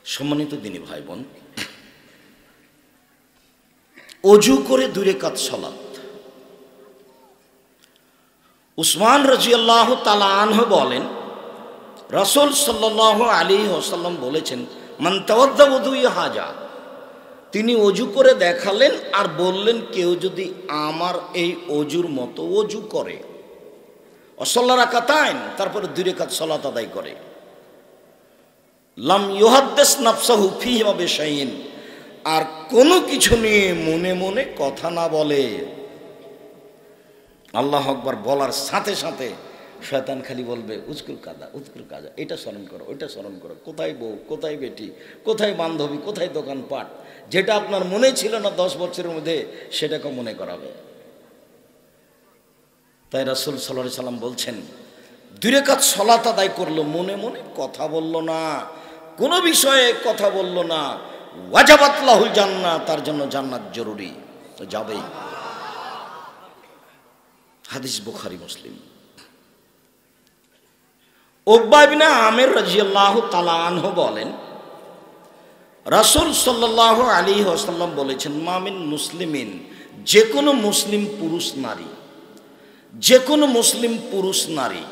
সম্মানিত দিনী ভাই বোন, অজু করে 2 রাকাত সালাত। উসমান রাদিয়াল্লাহু তাআলা আনহু বলেন, রাসূল সাল্লাল্লাহু আলাইহি ওয়াসাল্লাম বলেছেন, মান তাওয়াদ্দা উযুই হাজা। তিনি অজু করে দেখালেন আর বললেন, কেউ যদি আমার এই অজুর মতো অজু করে, ওয়াসাল্লা রাকাতাইন, তারপরে 2 রাকাত সালাত আদায় করে, লাম ইউহাদ্দিস নাফসাহু ফীহিমা বিশাইইন, আর কোনো কিছু নিয়ে মনে মনে কথা না বলে। আল্লাহু আকবার বলার সাথে সাথে শয়তান খালি বলবে, উজকুর কাজা, উজকুর কাজা, এটা স্মরণ করো, ওইটা স্মরণ করো, কোথায় বউ, কোথায় বেটি, কোথায় বান্ধবী, কোথায় দোকানপাট, যেটা আপনার মনে ছিল না 10 বছরের মধ্যে, সেটাকে মনে করাবে। তাই রাসূল সাল্লাল্লাহু আলাইহি সাল্লাম বলছেন, 2 রাকাত সালাত আদায় করলো, মনে মনে কথা বলল না, কোনো বিষয়ে কথা বলল না, ওয়াজাবাত লাহুল জান্নাহ, তার জন্য জান্নাত জরুরি, তো যাবেই। হাদিস বুখারী মুসলিম। উকবা ইবনে আমির রাদিয়াল্লাহু তাআলা আনহু বলেন, রাসূল সাল্লাল্লাহু আলাইহি ওয়াসাল্লাম বলেছেন, মামিন মুসলিমিন, যে কোনো মুসলিম পুরুষ নারী, যে কোনো মুসলিম পুরুষ নারী,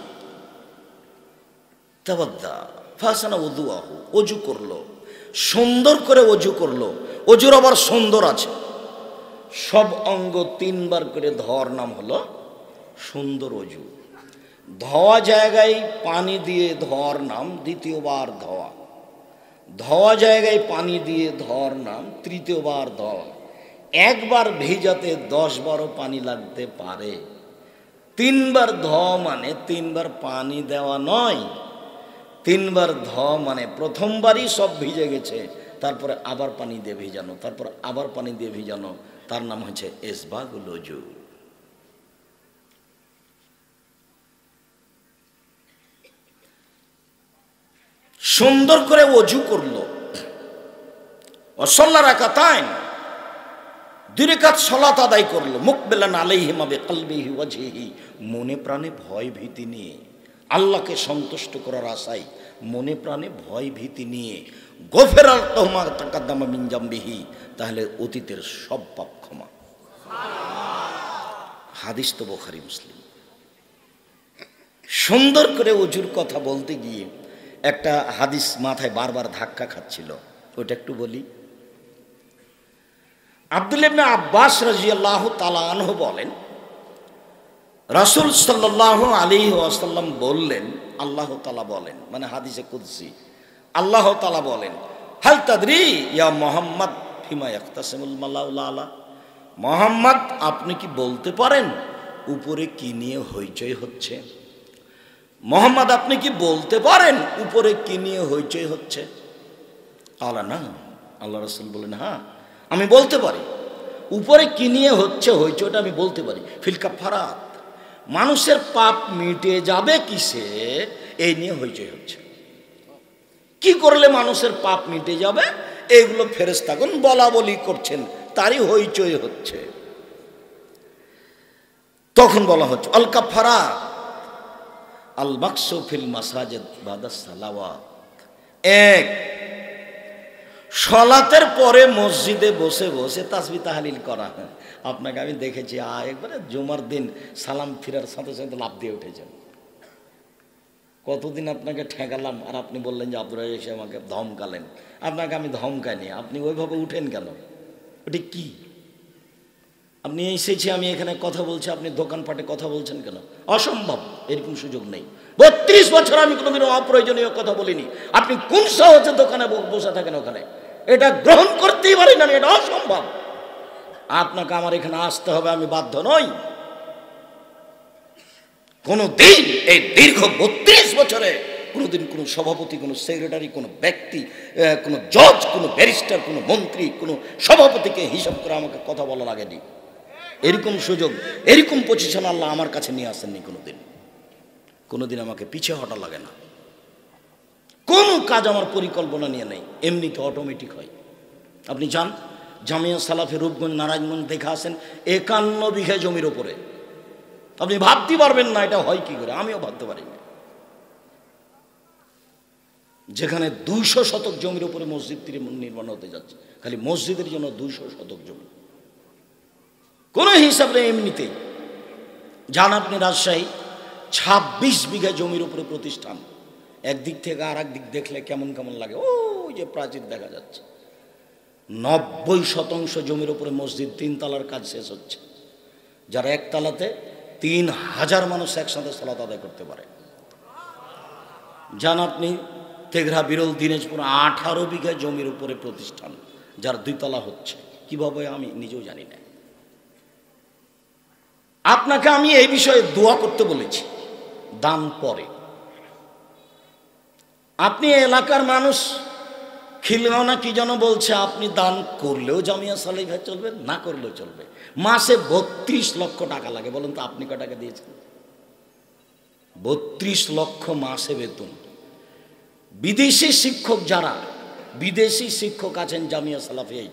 তাওয়াদ্দা ফাসানা উযুহু, অজু করলো, সুন্দর করে অজু করলো। অজুর আবার সুন্দর আছে, সব অঙ্গ 3 বার করে ধোয়ার নাম হলো সুন্দর অজু। ধোয়া জায়গায় পানি দিয়ে ধোয়ার নাম 2য় বার ধোয়া, ধোয়া জায়গায় পানি দিয়ে ধোয়ার নাম 3য় বার ধোয়া। একবার ভেজাতে 10-12 পানি লাগতে পারে। 3 বার ধোয়া মানে 3 বার পানি দেওয়া নয়। 3 বার ধোয়া মানে প্রথমবারই সব ভিজে গেছে, তারপরে আবার পানি দিয়ে ভিজানো, তারপর আবার পানি দিয়ে ভিজানো, তার নাম হচ্ছে ইসবাগুল ওযু। সুন্দর করে অজু করলো, ওয়াসাল্লা রাকাতাইন, 2 রাকাত সালাত আদায় করলো, মুকবিলান আলাইহিমা বিকলবিহি ওয়াজহিহি, মনে প্রাণে ভয় ভীতি নিয়ে, আল্লাহকে সন্তুষ্ট করার আশায় মনে প্রাণে ভয় ভীতি নিয়ে, গফিরা লাহু মা তাকাদ্দামা মিন জামবিহি, তাহলে অতীতের সব পাপ ক্ষমা। হাদিস তো বুখারী মুসলিম। সুন্দর করে অজুর কথা বলতে গিয়ে একটা হাদিস মাথায় বারবার ধাক্কা খাচ্ছিল, ওটা একটু বলি। আব্দুল্লাহ ইবনে আব্বাস রাদিয়াল্লাহু তাআলা আনহু বলেন, রাসূল সাল্লাল্লাহু আলাইহি ওয়াসাল্লাম বললেন, আল্লাহ তাআলা বলেন, মানে হাদিসে কুদসি, আল্লাহ তাআলা বলেন, হাল তাদরি ইয়া মুহাম্মদ ফিমা ইয়াখতাসিমুল মালাউল আলা, মুহাম্মদ আপনি কি বলতে পারেন উপরে কি নিয়ে হইচই হচ্ছে? মুহাম্মদ আপনি কি বলতে পারেন উপরে কি নিয়ে হইচই হচ্ছে? আলা না, আল্লাহ রাসূল বলেন, হ্যাঁ আমি বলতে পারি, উপরে কি নিয়ে হচ্ছে হইচইটা আমি বলতে পারি। ফিল কাফারাত, মানুষের পাপ মিটে যাবে কিসে, এই নিয়ে হইচই হচ্ছে। কি করলে মানুষের পাপ মিটে যাবে, এইগুলো ফেরেশতাগণ বলা বলি করছেন, তারই হইচই হচ্ছে। তখন বলা হচ্ছে আল কাফারাত আল মাকসু ফিল মাসাজিদ বাদা সালাওয়াত। 1, সালাতের পরে মসজিদে বসে বসে তাসবিহ তাহলিল করা। আপনাকে আমি দেখেছি একবারে জুমার দিন সালাম ফিরার সাথে সাথে লাফ দিয়ে উঠেছেন। কতদিন আপনাকে ঠেকালাম আর আপনি বললেন যে আব্দুর রাজ্জাক এসে আমাকে ধমকালেন। আপনাকে আমি ধমকাইনি, আপনি ওইভাবে উঠেন কেন? ওটা কি? আপনি এসেছি, আমি এখানে কথা বলছি, আপনি দোকানপাটে কথা বলছেন কেন? অসম্ভব, এরকম সুযোগ নেই। 32 বছর আমি কোনোদিন অপ্রয়োজনীয় কথা বলিনি। আপনি কোন সাহসে দোকানে বসে থাকেন ওখানে? এটা গ্রহণ করতেই পারি না, এটা অসম্ভব। আপনাকে আমার এখানে আসতে হবে, আমি বাধ্য নই। কোনোদিন এই দীর্ঘ 32 বছরে কোনোদিন কোনো সভাপতি, কোনো সেক্রেটারি, কোনো ব্যক্তি, কোনো জজ, কোনো ব্যারিস্টার, কোনো মন্ত্রী, কোনো সভাপতিকে হিসাব করে আমাকে কথা বলা লাগেনি। এরকম সুযোগ, এরকম পজিশন আল্লাহ আমার কাছে নিয়ে আসেননি কোনোদিন। কোনোদিন আমাকে পিছিয়ে হটা লাগে না। কোনো কাজ আমার পরিকল্পনা নিয়ে নেই, এমনিতে অটোমেটিক হয়। আপনি যান জামিয়া সালাফে রূপগঞ্জ নারায়ণগঞ্জ দেখে আসেন, 51 বিঘা জমির ওপরে। আপনি ভাবতে পারবেন না এটা হয় কি করে, আমিও ভাবতে পারি না। যেখানে 200 শতক জমির উপরে মসজিদ নির্মাণ হতে যাচ্ছে, খালি মসজিদের জন্য 200 শতক জমি। কোনো হিসাব নেই এমনিতেই। যান আপনি রাজশাহী, 26 বিঘা জমির উপরে প্রতিষ্ঠান, একদিক থেকে আর এক দিক দেখলে কেমন কেমন লাগে, ওই যে প্রাচীর দেখা যাচ্ছে। 90% জমির উপরে মসজিদ, 3 তলার কাজ শেষ হচ্ছে, যার একতলাতে 3000 মানুষ একসাথে সালাত আদায় করতে পারে। যান আপনি তেঘরা, বিরল, দিনাজপুর, 18 বিঘা জমির উপরে প্রতিষ্ঠান, যার 2 তলা হচ্ছে, কিভাবে আমি নিজেও জানি না। আপনাকে আমি এই বিষয়ে দোয়া করতে বলেছি, দান পরে। আপনি এলাকার মানুষ, খিলগাঁও কি যেন বলছে, আপনি দান করলেও জামিয়া সালেহা চলবে, না করলেও চলবে। মাসে 32 লক্ষ টাকা লাগে, বলুন তো আপনি কত টাকা দিয়েছেন? 32 লক্ষ মাসে বেতন। বিদেশি শিক্ষক যারা, বিদেশি শিক্ষক আছেন জামিয়া সালাফিয়া,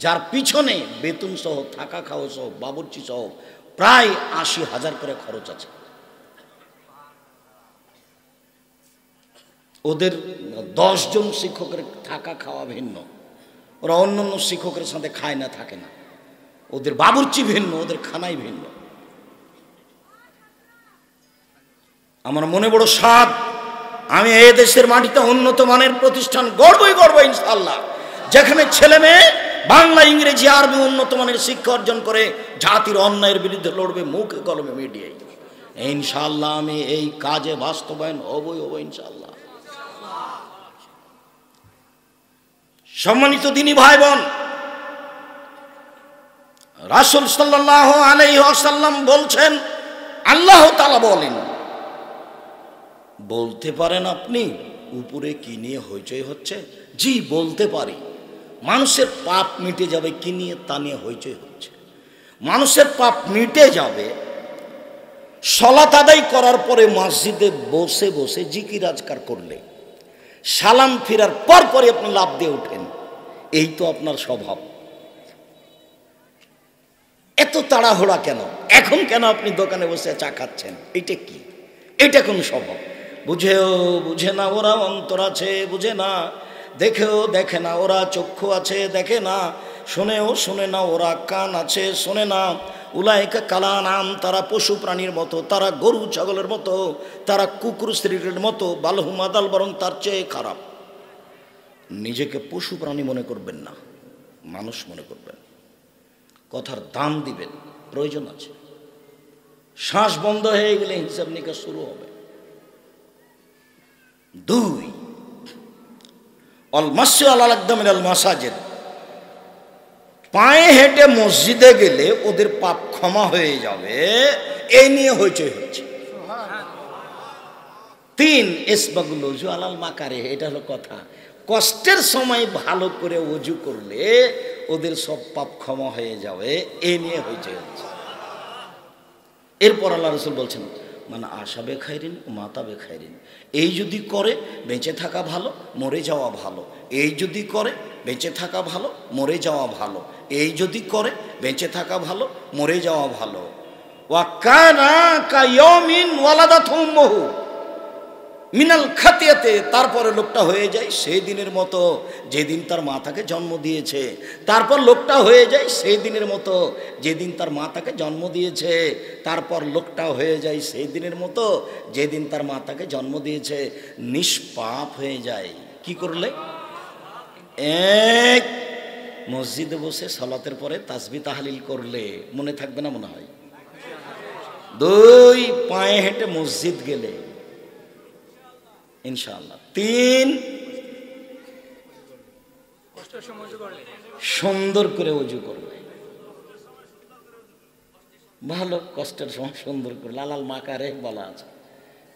যার পিছনে বেতন সহ, থাকা খাওয়া সহ, বাবুর্চি সহ প্রায় 80,000 করে খরচ আছে। ওদের 10 জন শিক্ষকের থাকা খাওয়া ভিন্ন, ওরা অন্য অন্য শিক্ষকের সাথে খায় না, থাকে না, ওদের বাবুর্চি ভিন্ন, ওদের খানাই ভিন্ন। আমার মনে বড় স্বাদ, আমি এই দেশের মাটিতে উন্নত মানের প্রতিষ্ঠান গড়বই গড়ব ইনশাআল্লাহ, যেখানে ছেলে মেয়ে বাংলা, ইংরেজি, আরবি উন্নত মানের শিক্ষা অর্জন করে জাতির অন্যায়ের বিরুদ্ধে লড়বে মুখে কলমে মিডিয়ায়। ইনশাআল্লাহ আমি এই কাজে বাস্তবায়ন হবই হব ইনশাআল্লাহ। সম্মানিত দিনী ভাই বোন, রাসূল সাল্লাল্লাহু আলাইহি ওয়াসাল্লাম বলছেন, আল্লাহ তাআলা বলেন, বলতে পারেন আপনি উপরে কি নিয়ে হইচই হচ্ছে? জি বলতে পারি। মানুষের পাপ মিটে যাবে কি নিয়ে? তা নিয়ে হইচই হচ্ছে। মানুষের পাপ মিটে যাবে সালাত আদায় করার পরে মসজিদে বসে বসে জিকির আজকার করলে, সালাম ফিরার পর পরে আপনি লাফ দিয়ে ওঠেন, এই তো আপনার স্বভাব। এত তাড়াহুড়া কেন? এখন কেন আপনি দোকানে বসে চা খাচ্ছেন? এটা কি? এটা কোন স্বভাব? বুঝেও বুঝে না ওরা, অন্তর আছে বুঝে না, দেখেও দেখে না ওরা, চক্ষু আছে দেখে না, শোনেও শোনে না ওরা, কান আছে শোনে না। উলাইকা কালানাম, তারা পশু প্রাণীর মতো, তারা গরু ছাগলের মতো, তারা কুকুর স্ত্রীর মতো, বালহুম আদাল, বরং তার চেয়ে খারাপ। নিজেকে পশু প্রাণী মনে করবেন না, মানুষ মনে করবেন, কথার দাম দিবেন, প্রয়োজন আছে। শ্বাস বন্ধ হয়ে গেলে হিসাব নিকাশ শুরু হবে। 2, অল মাসি আলাল আকদামিনাল মাসাজিদ, পায়ে হেঁটে মসজিদে গেলে ওদের পাপ ক্ষমা হয়ে যাবে, এই নিয়ে হইচই হচ্ছে। 3, ইসবাগুল ওযু আলাল মাকারে, এটা হলো কথা। কষ্টের সময় ভালো করে ওযু করলে ওদের সব পাপ ক্ষমা হয়ে যাবে, এই নিয়ে হইচই হচ্ছে। এরপর আল্লাহ রাসূল বলছেন, মানে আশা বেখাইরিন মাতা বেখাইরিন, এই যদি করে বেঁচে থাকা ভালো, মরে যাওয়া ভালো। এই যদি করে বেঁচে থাকা ভালো, মরে যাওয়া ভালো। এই যদি করে বেঁচে থাকা ভালো, মরে যাওয়া ভালো। ওয়া কানা কায়াউমিন ওয়ালাদাতহু উম্মুহু মিনাল খাতিয়াতে, তারপরে লোকটা হয়ে যায় সেই দিনের মতো যেদিন তার মা তাকে জন্ম দিয়েছে। তারপর লোকটা হয়ে যায় সেই দিনের মতো যেদিন তার মা তাকে জন্ম দিয়েছে। তারপর লোকটা হয়ে যায় সেই দিনের মতো যেদিন তার মা তাকে জন্ম দিয়েছে। নিষ্পাপ হয়ে যায় কি করলে? এক, মসজিদে বসে সালাতের পরে তাসবিহ তাহলিল করলে, মনে থাকবে না মনে হয়। 2, পায়ে হেঁটে মসজিদ গেলে ইনশাআল্লাহ। 3, সুন্দর করে ওযু করলে ভালো, কষ্টের সময় সুন্দর করে, লালাল মাকারে বলা আছে,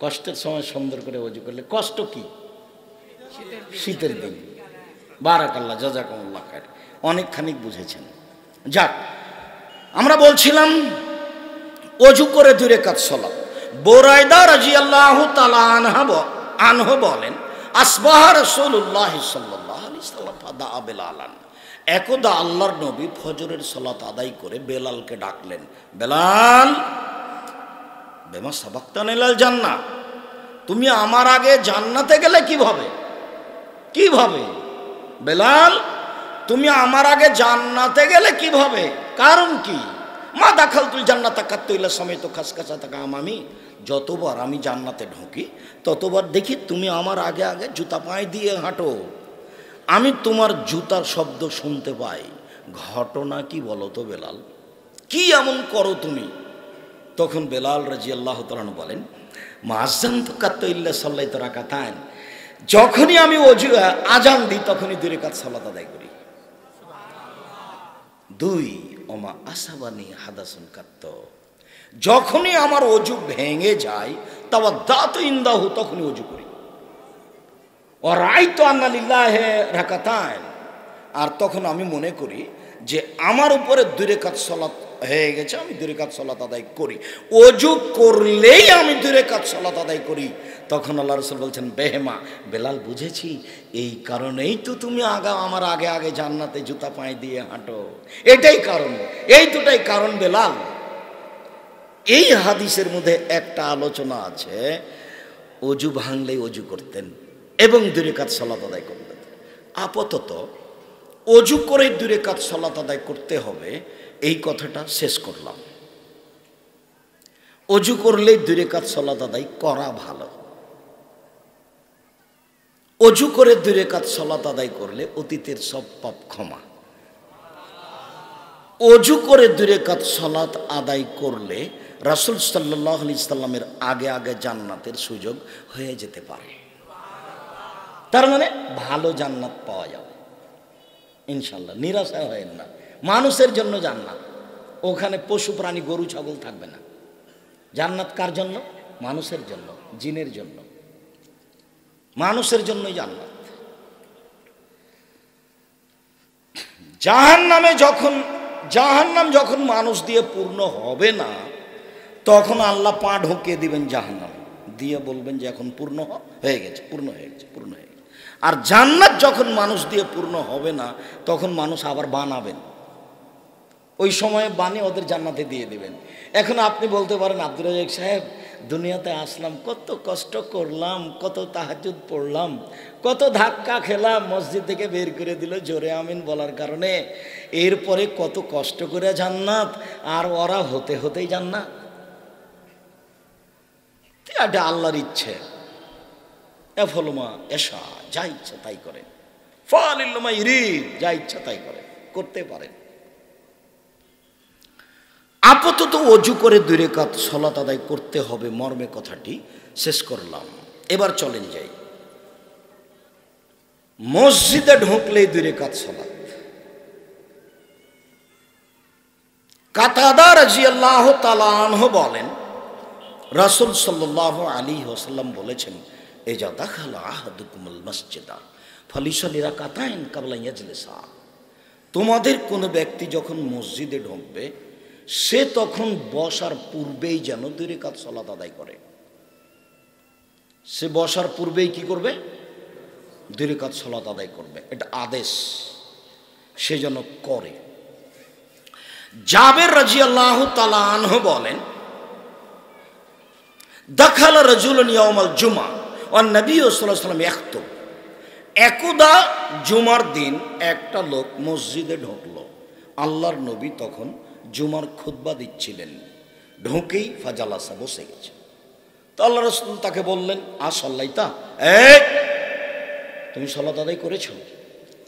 কষ্টের সময় সুন্দর করে ওযু করলে। কষ্ট কি? শীতের দিন। বারাকাল্লাহ, জাযাকুমুল্লাহ খায়র, অনেকখানি বুঝেছেন। যাক, আমরা বলছিলাম ওযু করে 2 রাকাত সালাত। বুরাইদা রাদিয়াল্লাহু তাআলা আনহু বলেন, আসবাহা রাসূলুল্লাহ সাল্লাল্লাহু আলাইহি ওয়াসাল্লাম ফাদা বেলালান, একদা আল্লাহর নবী ফজরের সালাত আদায় করে বেলালকে ডাকলেন, বেলাল বেমা সাবাক্তানা ইলাল জান্নাহ, তুমি আমার আগে জান্নাতে গেলে কিভাবে? কিভাবে? বেলাল, তুমি আমার আগে জান্নাতে গেলে কিভাবে? কারণ কি? মা দাখালতুল জান্নাতা কাত্তু ইল্লা সামাইতু খাসখাসাতা কামামি, যতবার আমি জান্নাতে ঢুকি ততবার দেখি তুমি আমার আগে আগে জুতা পায়ে দিয়ে হাঁটো, আমি তোমার জুতার শব্দ শুনতে পাই। ঘটনা কি বলো তো বেলাল, কি এমন করো তুমি? তখন বেলাল রাদিয়াল্লাহু তাআলা আনহু বলেন, মাআযানতু কাত্তু ইল্লা সাল্লাইতু রাকাতান, যখনই আমি আজান দিই তখনই 2 রাকাত সালাত আদায় করি। 2 ওমা আসাবানি হাদাসুন কাত্ত, যখনই আমার অজু ভেঙে যায় তাওয়াদ্দাতু ইনদাহু, তখনই অজু করি। ও রাইতু আন্না লিল্লাহি রাকাতান, আর তখন আমি মনে করি যে আমার উপরে 2 রাকাত সালাত হয়ে গেছে, আমি 2 রাকাত সালাত আদায় করি। অজু করলেই আমি 2 রাকাত সালাত আদায় করি। তখন আল্লাহ রাসূল বলছেন, বেহেমা বেলাল, বুঝেছি, এই কারণেই তো তুমি আমার আগে আগে জান্নাতে জুতা পায়ে দিয়ে হাঁটো, এটাই কারণ, এই দুটাই কারণ বেলাল। এই হাদিসের মধ্যে একটা আলোচনা আছে, অজু ভাঙলেই অজু করতেন এবং 2 রাকাত সালাত আদায় করতেন। আপাতত অজু করে 2 রাকাত সালাত আদায় করতে হবে, এই কথাটা শেষ করলাম। অজু করলেই 2 রাকাত সালাত আদায় করা ভালো। অজু করে 2 রাকাত সালাত আদায় করলে অতীতের সব পাপ ক্ষমা। অজু করে 2 রাকাত সালাত আদায় করলে রাসূল সাল্লাল্লাহু আলাইহি সাল্লামের আগে আগে জান্নাতের সুযোগ হয়ে যেতে পারে। তার মানে ভালো জান্নাত পাওয়া যাবে ইনশাআল্লাহ, নিরাশা হয়েন না। মানুষের জন্য জান্নাত, ওখানে পশু প্রাণী গরু ছাগল থাকবে না। জান্নাত কার জন্য? মানুষের জন্য, জিনের জন্য, মানুষের জন্যই জান্নাত। জাহান্নাম যখন মানুষ দিয়ে পূর্ণ হবে না, তখন আল্লাহ পা ঢুকিয়ে দিবেন জাহান্নামে, দিয়ে বলবেন যে এখন পূর্ণ হয়ে গেছে, পূর্ণ হয়ে গেছে, পূর্ণ হয়ে গেছে। আর জান্নাত যখন মানুষ দিয়ে পূর্ণ হবে না, তখন মানুষ আবার বানাবেন, ওই সময়ে বানিয়ে ওদের জান্নাতে দিয়ে দেবেন। এখন আপনি বলতে পারেন, আব্দুর রাজ্জাক সাহেব, দুনিয়াতে আসলাম, কত কষ্ট করলাম, কত তাহাজ্জুদ পড়লাম, কত ধাক্কা খেলাম, মসজিদ থেকে বের করে দিল জোরে আমিন বলার কারণে, এরপরে কত কষ্ট করে জান্নাত, আর ওরা হতে হতেই জান্নাত। এটা আল্লাহর ইচ্ছে, এফলমা এশা, যা ইচ্ছা তাই করেন, ফালিল্লামা ইরিদ, যা ইচ্ছা তাই করেন, করতে পারেন। আপাতত অজু করে 2 রাকাত সালাত আদায় করতে হবে, মর্মে কথাটি শেষ করলাম। এবার চলেন যাই, মসজিদে ঢুকলেই 2 রাকাত সালাত। কাতাদা রাদিয়াল্লাহু তাআলা আনহু বলেন, রাসূল সাল্লাল্লাহু আলাইহি ওয়াসাল্লাম বলেছেন, ইজা দাখালা আহাদুকুমুল মসজিদা ফালিসাল্লি রাকাতাইন ক্বাবলা ইয়াজলিসা, তোমাদের কোনো ব্যক্তি যখন মসজিদে ঢুকবে সে তখন বসার পূর্বেই যেন 2 রাকাত সালাত আদায় করে। সে বসার পূর্বেই কি করবে? 2 রাকাত সালাত আদায় করবে, এটা আদেশ, সে যেন করে। জাবের রাদিয়াল্লাহু তাআলা আনহু বলেন, দাখালা রাজুলুন ইয়াউমাল জুমআ ওয়ান নবী সাল্লাল্লাহু আলাইহি ওয়াসাল্লাম ইয়াখতুব, একদা জুমার দিন একটা লোক মসজিদে ঢুকলো, আল্লাহর নবী তখন জুমার খুতবা দিচ্ছিলেন, ঢুকেই ফাজালাসা, বসে গেছে। তো আল্লাহ রাসূল তাকে বললেন, আসল্লাইতা, তুমি সালাত আদায় করেছো?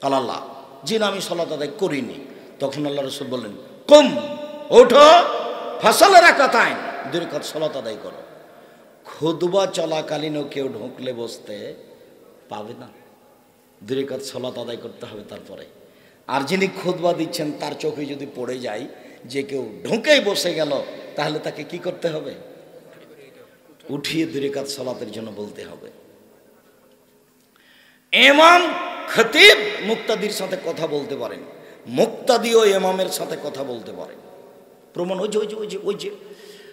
কালাল্লাহ, জি না, আমি সালাত আদায় করিনি। তখন আল্লাহ রাসূল বললেন, কুম, ওঠো, ফাসাল রাকাতাইন, 2 রাকাত সালাত আদায় করো। খুতবা চলাকালীনও কেউ ঢুকলে বসতে পাবে না, 2 রাকাত সালাত আদায় করতে হবে তারপরে। আর যিনি খুতবা দিচ্ছেন তার চোখে যদি পড়ে যায় যে কেউ ঢুকেই বসে গেল, তাহলে তাকে কি করতে হবে? উঠিয়ে 2 রাকাত সালাতের জন্য বলতে হবে। ইমাম খতিব মুক্তাদির সাথে কথা বলতে পারেন, মুক্তাদিও ইমামের সাথে কথা বলতে পারেন। প্রমাণ ওই যে